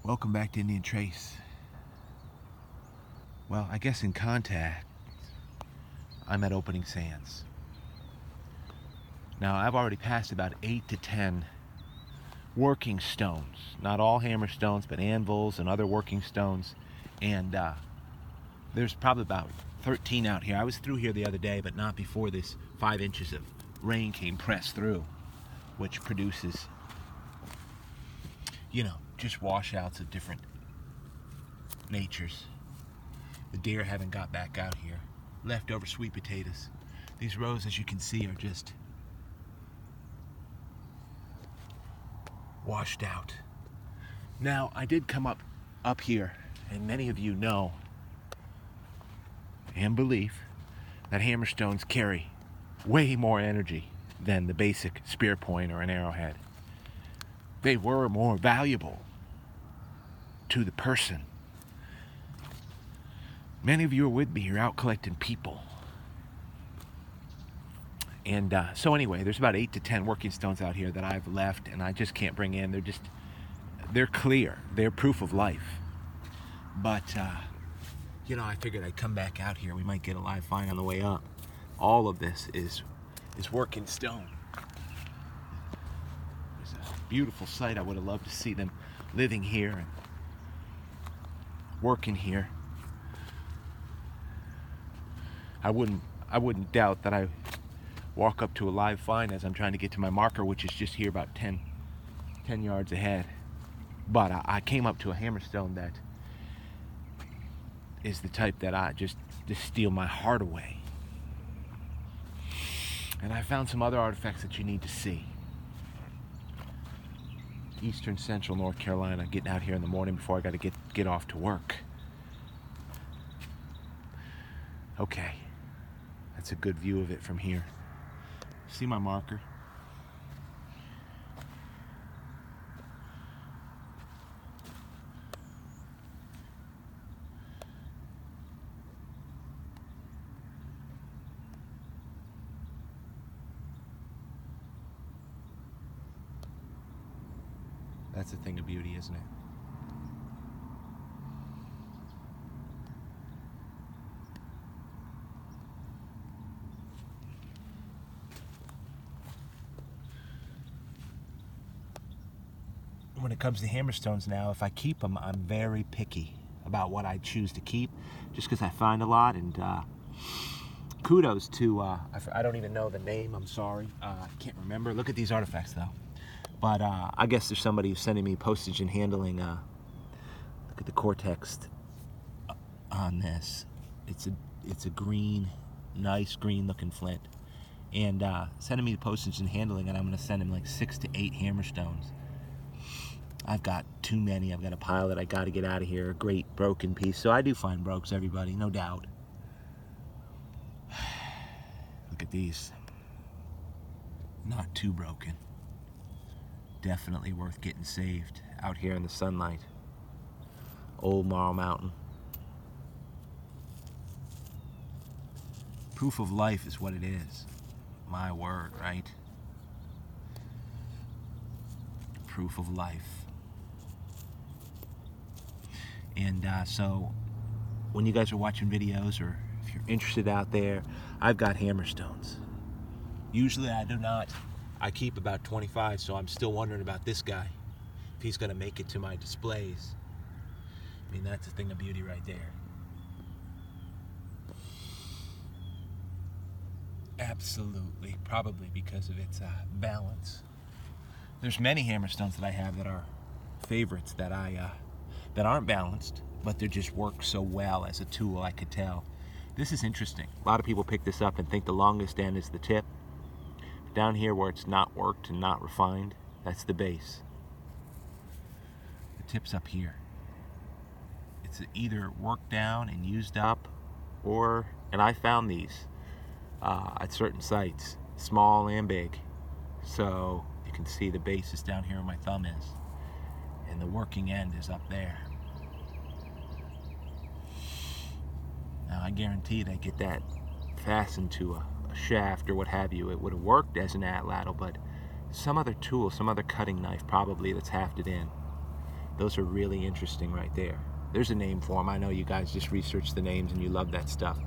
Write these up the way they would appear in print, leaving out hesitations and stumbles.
Welcome back to Indian Trace. Well, I guess in contact, I'm at opening sands. Now, I've already passed about 8 to 10 working stones. Not all hammer stones, but anvils and other working stones. And there's probably about 13 out here. I was through here the other day, but not before this 5 inches of rain came pressed through, which produces, just washouts of different natures. The deer haven't got back out here. Leftover sweet potatoes. These rows, as you can see, are just washed out. Now, I did come up here, and many of you know and believe that hammerstones carry way more energy than the basic spear point or an arrowhead. They were more valuable to the person. Many of you are with me. You're out collecting people. And so anyway, there's about 8 to 10 working stones out here that I've left and I just can't bring in. They're clear. They're proof of life. But, I figured I'd come back out here. We might get a live find on the way up. All of this is working stone. It's a beautiful sight. I would have loved to see them living here and working here. I wouldn't doubt that I walk up to a live find as I'm trying to get to my marker, which is just here about 10 yards ahead. But I came up to a hammerstone that is the type that I just steal my heart away. And I found some other artifacts that you need to see. Eastern Central North Carolina, getting out here in the morning before I got to get off to work. Okay, that's a good view of it from here. See my marker? That's a thing of beauty, isn't it? When it comes to hammerstones now, if I keep them, I'm very picky about what I choose to keep, just because I find a lot. And kudos to, I don't even know the name, I'm sorry. I can't remember. Look at these artifacts, though. But I guess there's somebody who's sending me postage and handling. Look at the cortex on this. It's a green, nice green-looking flint. And sending me the postage and handling, and I'm going to send him like 6 to 8 hammerstones. I've got too many. I've got a pile that I got to get out of here. A great broken piece. So I do find brokes, everybody, no doubt. Look at these. Not too broken. Definitely worth getting saved out here in the sunlight. Old Marl Mountain. Proof of life is what it is. My word, right? Proof of life. And so when you guys are watching videos, or if you're interested out there, I've got hammerstones. Usually I do not. I keep about 25, so I'm still wondering about this guy, if he's going to make it to my displays. I mean, that's a thing of beauty right there. Absolutely, probably because of its balance. There's many hammerstones that I have that are favorites that that aren't balanced, but they just work so well as a tool, I could tell. This is interesting. A lot of people pick this up and think the longest end is the tip. Down here where it's not worked and not refined, that's the base. The tip's up here. It's either worked down and used up, and I found these at certain sites, small and big. So you can see the base is down here where my thumb is, and the working end is up there. Now I guarantee they get that fastened to a shaft or what have you. It would have worked as an atlatl, but some other tool, some other cutting knife probably that's hafted in. Those are really interesting right there. There's a name for them. I know you guys just research the names and you love that stuff.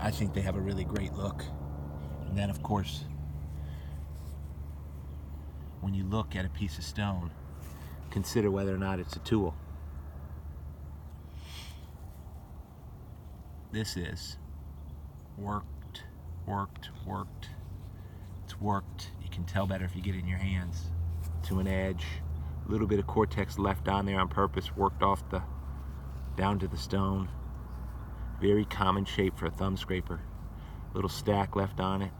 I think they have a really great look. And then, of course, when you look at a piece of stone, consider whether or not it's a tool. This is worked. It's worked. You can tell better if you get it in your hands. To an edge. A little bit of cortex left on there on purpose, worked off down to the stone. Very common shape for a thumb scraper. Little stack left on it.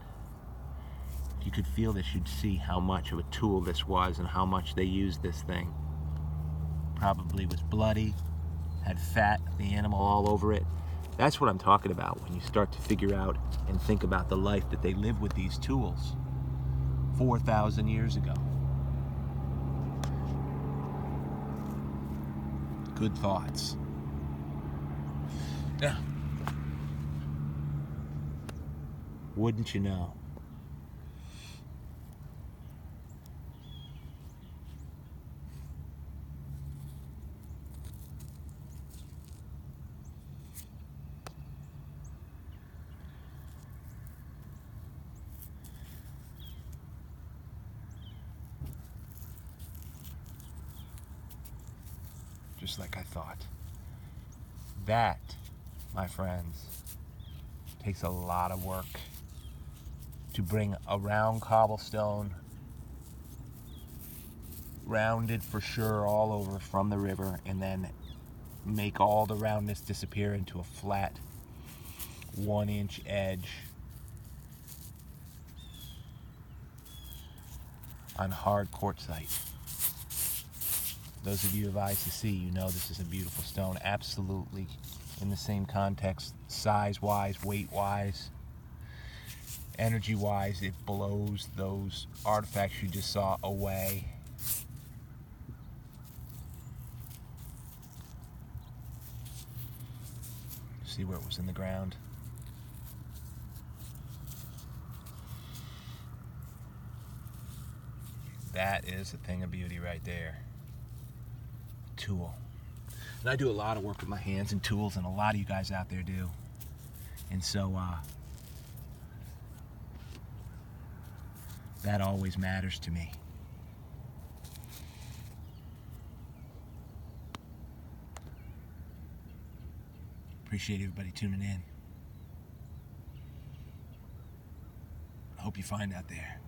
If you could feel this, you'd see how much of a tool this was and how much they used this thing. Probably was bloody, had fat, the animal all over it. That's what I'm talking about when you start to figure out and think about the life that they lived with these tools 4,000 years ago. Good thoughts. Yeah. Wouldn't you know? Just like I thought. That, my friends, takes a lot of work to bring a round cobblestone, rounded for sure all over from the river, and then make all the roundness disappear into a flat 1-inch edge on hard quartzite. Those of you who have eyes to see, you know this is a beautiful stone. Absolutely in the same context, size-wise, weight-wise, energy-wise, it blows those artifacts you just saw away. See where it was in the ground? That is a thing of beauty right there. Tool. And I do a lot of work with my hands and tools, and a lot of you guys out there do. And so that always matters to me. Appreciate everybody tuning in. I hope you find out there.